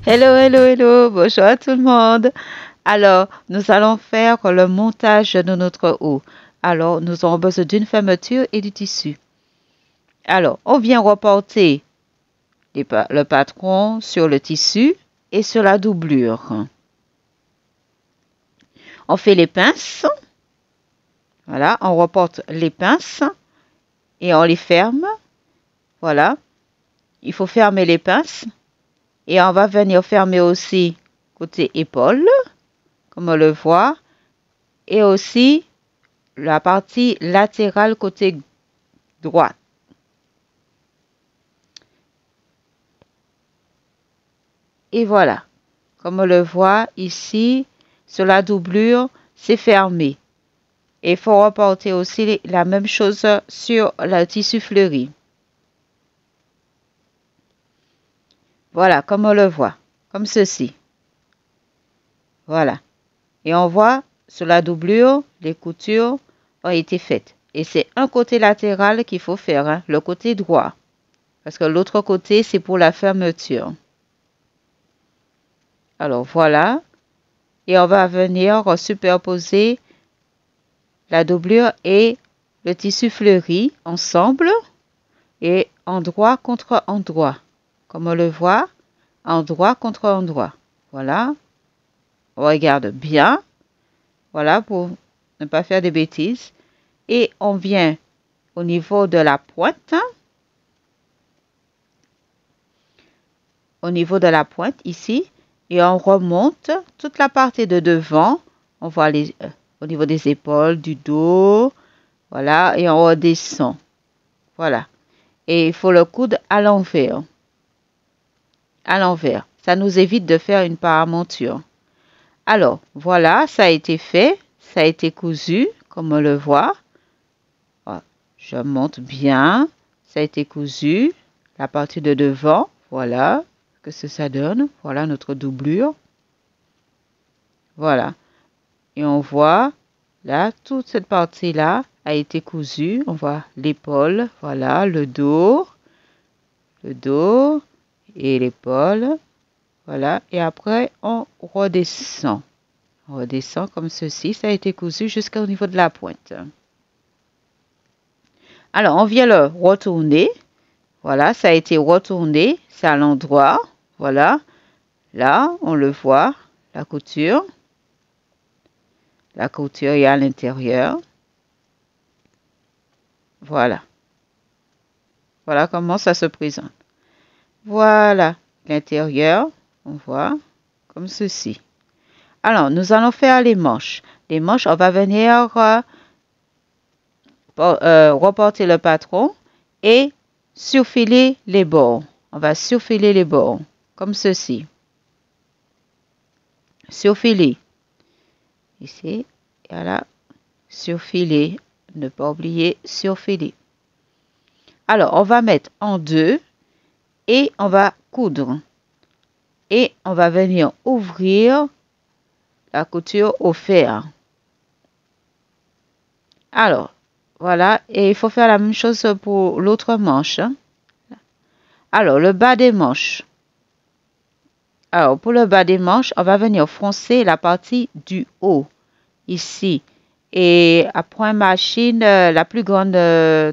Hello, hello, hello, bonjour à tout le monde. Alors, nous allons faire le montage de notre haut. Alors, nous aurons besoin d'une fermeture et du tissu. Alors, on vient reporter le patron sur le tissu et sur la doublure. On fait les pinces. Voilà, on reporte les pinces et on les ferme. Voilà, il faut fermer les pinces. Et on va venir fermer aussi côté épaule, comme on le voit, et aussi la partie latérale côté droit. Et voilà, comme on le voit ici, sur la doublure, c'est fermé. Et il faut reporter aussi la même chose sur le tissu fleuri. Voilà, comme on le voit, comme ceci. Voilà. Et on voit sur la doublure, les coutures ont été faites. Et c'est un côté latéral qu'il faut faire, hein, le côté droit. Parce que l'autre côté, c'est pour la fermeture. Alors voilà. Et on va venir superposer la doublure et le tissu fleuri ensemble. Et endroit contre endroit. Comme on le voit, endroit contre endroit. Voilà. On regarde bien. Voilà, pour ne pas faire de bêtises. Et on vient au niveau de la pointe. Au niveau de la pointe, ici. Et on remonte toute la partie de devant. On voit au niveau des épaules, du dos. Voilà, et on redescend. Voilà. Et il faut le coudre à l'envers. À l'envers. Ça nous évite de faire une paramonture. Alors, voilà, ça a été fait. Ça a été cousu, comme on le voit. Je monte bien. Ça a été cousu. La partie de devant, voilà. Que ça donne. Voilà notre doublure. Voilà. Et on voit, là, toute cette partie-là a été cousue. On voit l'épaule, voilà, le dos et l'épaule. Voilà. Et après, on redescend. On redescend comme ceci. Ça a été cousu jusqu'au niveau de la pointe. Alors, on vient le retourner. Voilà, ça a été retourné. C'est à l'endroit. Voilà. Là, on le voit. La couture. La couture est à l'intérieur. Voilà. Voilà comment ça se présente. Voilà l'intérieur. On voit comme ceci. Alors, nous allons faire les manches. Les manches, on va venir reporter le patron et surfiler les bords. On va surfiler les bords comme ceci. Surfiler. Ici, voilà. Surfiler. Ne pas oublier surfiler. Alors, on va mettre en deux et on va coudre. Et on va venir ouvrir la couture au fer. Alors, voilà. Et il faut faire la même chose pour l'autre manche. Alors, le bas des manches. Alors, pour le bas des manches, on va venir froncer la partie du haut, ici. Et après machine, la plus grande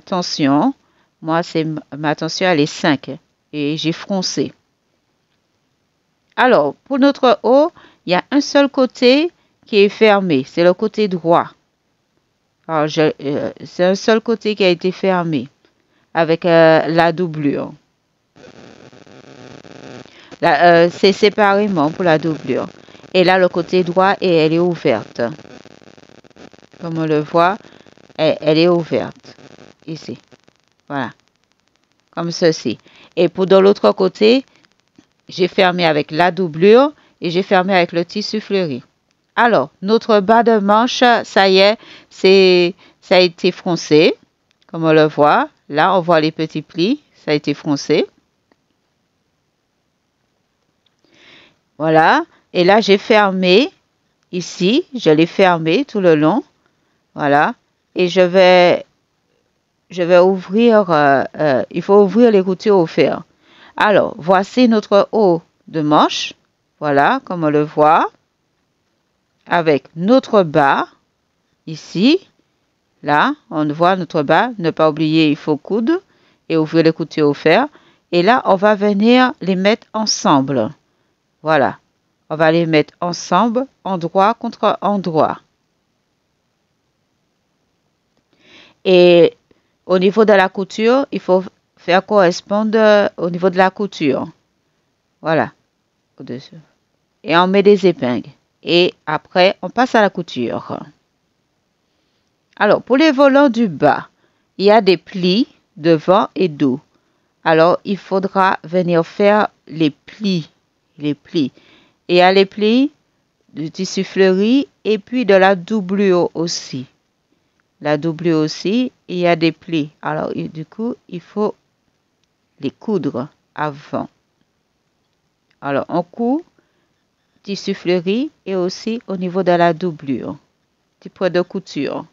tension, moi, ma tension, elle est 5. Et j'ai froncé. Alors, pour notre haut, il y a un seul côté qui est fermé. C'est le côté droit. Alors, c'est un seul côté qui a été fermé avec la doublure. C'est séparément pour la doublure. Et là, le côté droit, elle est ouverte. Comme on le voit, elle est ouverte. Ici. Voilà. Comme ceci. Et pour de l'autre côté, j'ai fermé avec la doublure et j'ai fermé avec le tissu fleuri. Alors, notre bas de manche, ça y est, ça a été froncé. Comme on le voit. Là, on voit les petits plis. Ça a été froncé. Voilà. Et là, j'ai fermé. Ici, je l'ai fermé tout le long. Voilà. Et je vais ouvrir. Il faut ouvrir les coutures au fer. Alors, voici notre haut de manche. Voilà, comme on le voit. Avec notre bas, ici, là, on voit notre bas. Ne pas oublier, il faut coudre et ouvrir les coutures au fer. Et là, on va venir les mettre ensemble. Voilà. On va les mettre ensemble, endroit contre endroit. Et au niveau de la couture, il faut faire correspondre au niveau de la couture. Voilà. Au-dessus. Et on met des épingles. Et après, on passe à la couture. Alors, pour les volants du bas, il y a des plis devant et dos. Alors, il faudra venir faire les plis. Les plis. Et il y a les plis du tissu fleuri et puis de la doublure aussi. La doublure aussi, il y a des plis. Alors, du coup, il faut les coudre avant. Alors, on coud tissu fleuri et aussi au niveau de la doublure. Petit point de couture.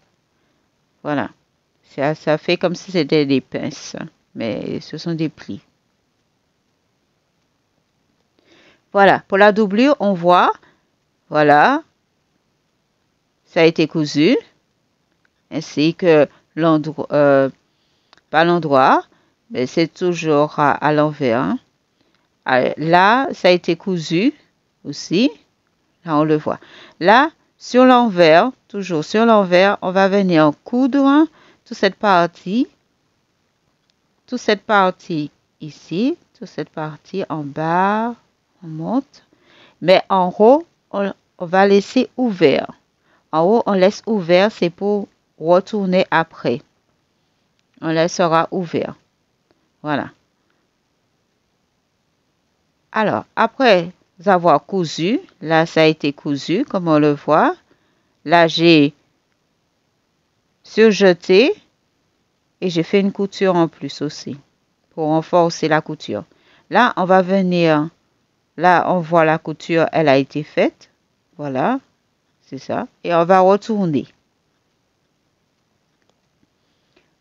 Voilà. Ça fait comme si c'était des pinces, mais ce sont des plis. Voilà. Pour la doublure, on voit, voilà, ça a été cousu, ainsi que l'endroit, pas l'endroit, mais c'est toujours à l'envers. Hein. Là, ça a été cousu aussi. Là, on le voit. Là, sur l'envers, toujours sur l'envers, on va venir coudre toute cette partie ici, toute cette partie en bas, on monte. Mais en haut, on va laisser ouvert. En haut, on laisse ouvert, c'est pour retourner après. On laissera ouvert. Voilà. Alors, après avoir cousu, là, ça a été cousu, comme on le voit. Là, j'ai surjeté et j'ai fait une couture en plus aussi pour renforcer la couture. Là, on va venir, là, on voit la couture, elle a été faite. Voilà, c'est ça. Et on va retourner.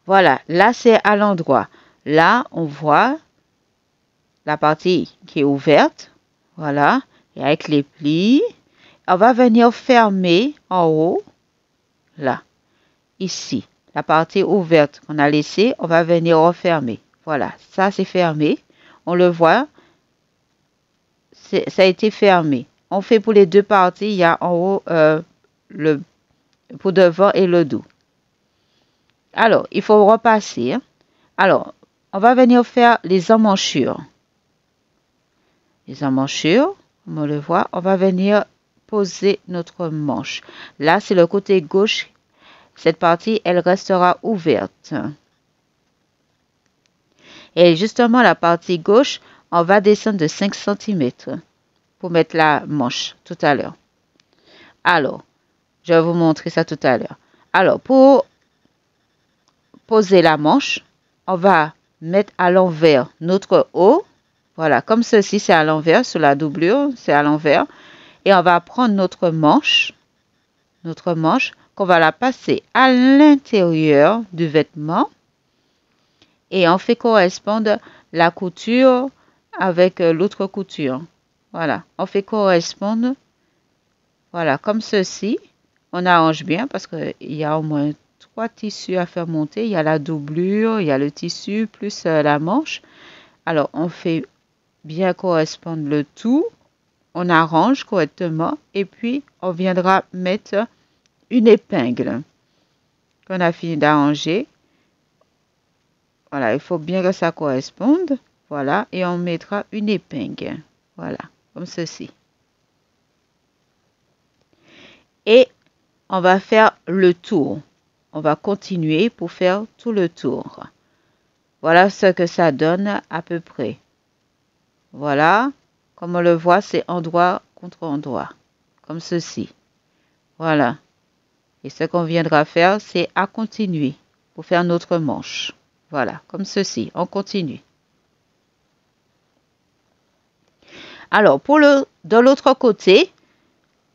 Voilà, là, c'est à l'endroit. Là, on voit la partie qui est ouverte. Voilà, et avec les plis, on va venir fermer en haut, là, ici. La partie ouverte qu'on a laissée, on va venir refermer. Voilà, ça c'est fermé. On le voit, ça a été fermé. On fait pour les deux parties, il y a en haut le pour devant et le dos. Alors, il faut repasser. Alors, on va venir faire les emmanchures. Les emmanchures, comme on le voit, on va venir poser notre manche. Là, c'est le côté gauche. Cette partie, elle restera ouverte. Et justement, la partie gauche, on va descendre de 5 cm pour mettre la manche tout à l'heure. Alors, je vais vous montrer ça tout à l'heure. Alors, pour poser la manche, on va mettre à l'envers notre haut. Voilà, comme ceci, c'est à l'envers, sur la doublure, c'est à l'envers. Et on va prendre notre manche, qu'on va la passer à l'intérieur du vêtement. Et on fait correspondre la couture avec l'autre couture. Voilà, on fait correspondre, voilà, comme ceci. On arrange bien parce qu'il y a au moins 3 tissus à faire monter. Il y a la doublure, il y a le tissu, plus la manche. Alors, on fait bien correspondre le tout. On arrange correctement et puis on viendra mettre une épingle qu'on a fini d'arranger. Voilà, il faut bien que ça corresponde. Voilà, et on mettra une épingle. Voilà, comme ceci. Et on va faire le tour. On va continuer pour faire tout le tour. Voilà ce que ça donne à peu près. Voilà, comme on le voit, c'est endroit contre endroit, comme ceci. Voilà. Et ce qu'on viendra faire, c'est à continuer pour faire notre manche. Voilà, comme ceci. On continue. Alors, de l'autre côté,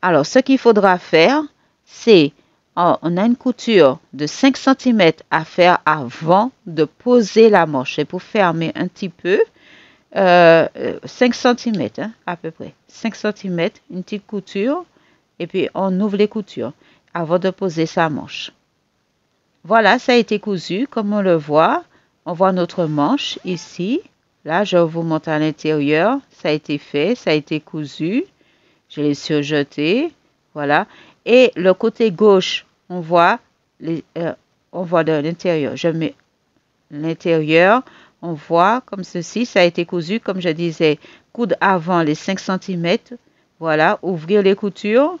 alors ce qu'il faudra faire, c'est, on a une couture de 5 cm à faire avant de poser la manche. Et pour fermer un petit peu 5 cm hein, à peu près. 5 cm, une petite couture. Et puis, on ouvre les coutures avant de poser sa manche. Voilà, ça a été cousu, comme on le voit. On voit notre manche ici. Là, je vous montre à l'intérieur. Ça a été fait, ça a été cousu. Je l'ai surjeté. Voilà. Et le côté gauche, on voit de l'intérieur. Je mets l'intérieur. On voit comme ceci. Ça a été cousu, comme je disais, coude avant les 5 cm. Voilà, ouvrir les coutures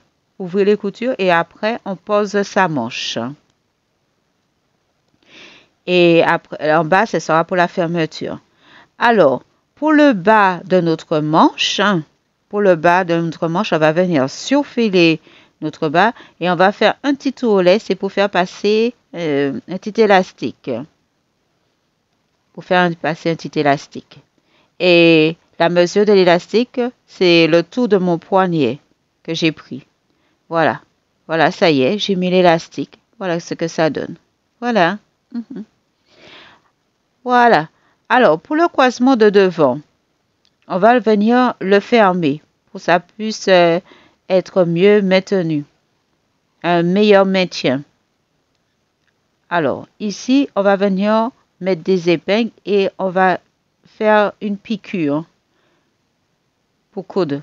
et après, on pose sa manche. Et après, en bas, ce sera pour la fermeture. Alors, pour le bas de notre manche, on va venir surfiler notre bas et on va faire un petit tourlet. C'est pour faire passer un petit élastique. Et la mesure de l'élastique, c'est le tour de mon poignet que j'ai pris. Voilà. Voilà, ça y est, j'ai mis l'élastique. Voilà ce que ça donne. Voilà. Voilà. Alors, pour le croisement de devant, on va venir le fermer pour que ça puisse être mieux maintenu. Un meilleur maintien. Alors, ici, on va venir mettre des épingles et on va faire une piqûre pour coude.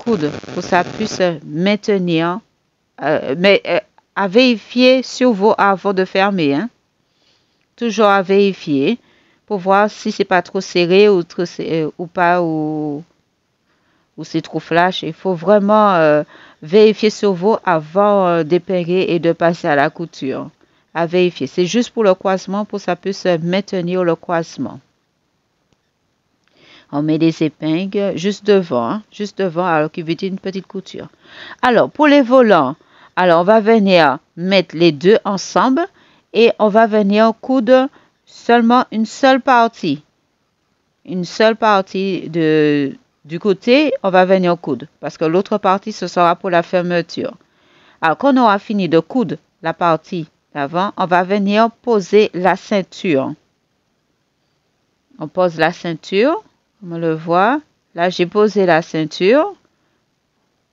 Pour que ça puisse maintenir. À vérifier sur vous avant de fermer. Hein. Toujours à vérifier pour voir si c'est pas trop serré ou pas ou c'est trop flash. Il faut vraiment vérifier sur vous avant d'épingler et de passer à la couture. À vérifier. C'est juste pour le croisement pour que ça puisse maintenir le croisement. On met des épingles juste devant, alors qu'il veut dire une petite couture. Alors, pour les volants, alors on va venir mettre les deux ensemble et on va venir coudre seulement une seule partie. Une seule partie du côté, on va venir coudre parce que l'autre partie, ce sera pour la fermeture. Alors, quand on aura fini de coudre la partie d'avant, on va venir poser la ceinture. On pose la ceinture. On le voit. Là, j'ai posé la ceinture.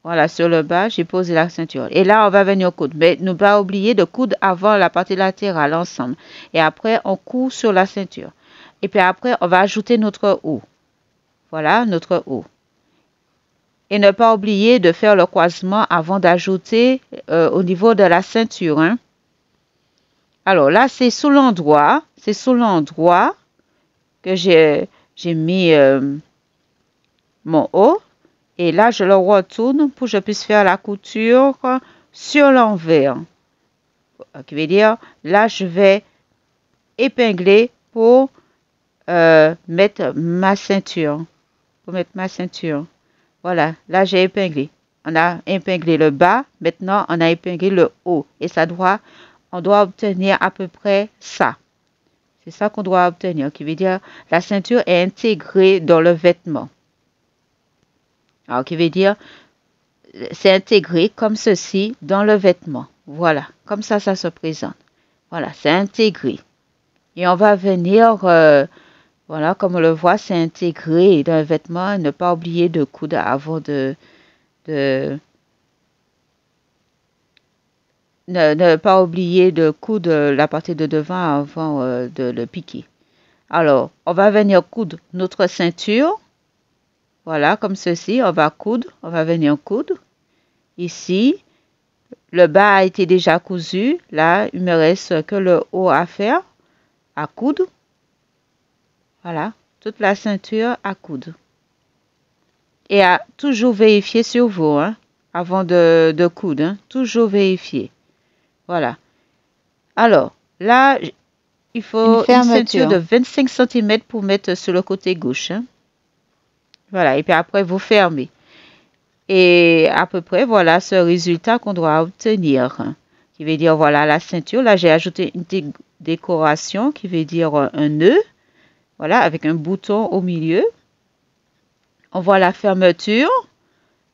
Voilà, sur le bas, j'ai posé la ceinture. Et là, on va venir coudre. Mais ne pas oublier de coudre avant la partie latérale ensemble. Et après, on coud sur la ceinture. Et puis après, on va ajouter notre haut. Voilà, notre haut. Et ne pas oublier de faire le croisement avant d'ajouter au niveau de la ceinture. Hein. Alors là, c'est sous l'endroit. C'est sous l'endroit que j'ai mis mon haut et là je le retourne pour que je puisse faire la couture sur l'envers. Qui veut dire là je vais épingler pour mettre ma ceinture. Voilà, là j'ai épinglé. On a épinglé le bas, maintenant on a épinglé le haut et on doit obtenir à peu près ça. C'est ça qu'on doit obtenir, qui veut dire la ceinture est intégrée dans le vêtement. Alors, qui veut dire c'est intégré comme ceci dans le vêtement. Voilà, comme ça se présente. Voilà, c'est intégré. Et on va venir, voilà, comme on le voit, c'est intégré dans le vêtement. Ne pas oublier de coudre avant Ne pas oublier de coudre la partie de devant avant de le piquer. Alors, on va venir coudre notre ceinture. Voilà, comme ceci. On va venir coudre. Ici, le bas a été déjà cousu. Là, il me reste que le haut à faire, à coudre. Voilà, toute la ceinture à coudre. Et à toujours vérifier sur vous, hein, avant de coudre. Hein, toujours vérifier. Voilà. Alors, là, il faut une ceinture de 25 cm pour mettre sur le côté gauche. Hein. Voilà. Et puis après, vous fermez. Et à peu près, voilà ce résultat qu'on doit obtenir. Hein, qui veut dire, voilà la ceinture. Là, j'ai ajouté une décoration qui veut dire un nœud. Voilà, avec un bouton au milieu. On voit la fermeture.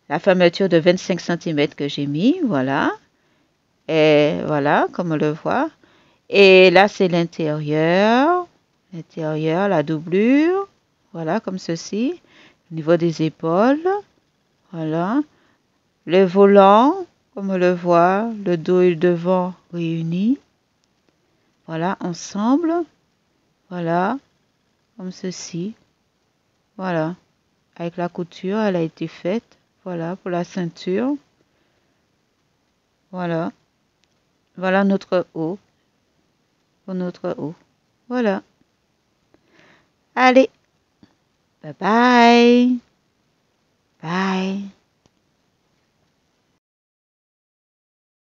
La fermeture de 25 cm que j'ai mis. Voilà. Et voilà, comme on le voit. Et là, c'est l'intérieur. L'intérieur, la doublure. voilà, comme ceci. Au niveau des épaules, voilà. Le volant, comme on le voit, le dos et le devant réunis. Voilà, ensemble. Voilà, comme ceci. Voilà. Avec la couture, elle a été faite. Voilà, pour la ceinture. Voilà. Voilà notre haut. Pour notre haut. Voilà. Allez. Bye bye. Bye.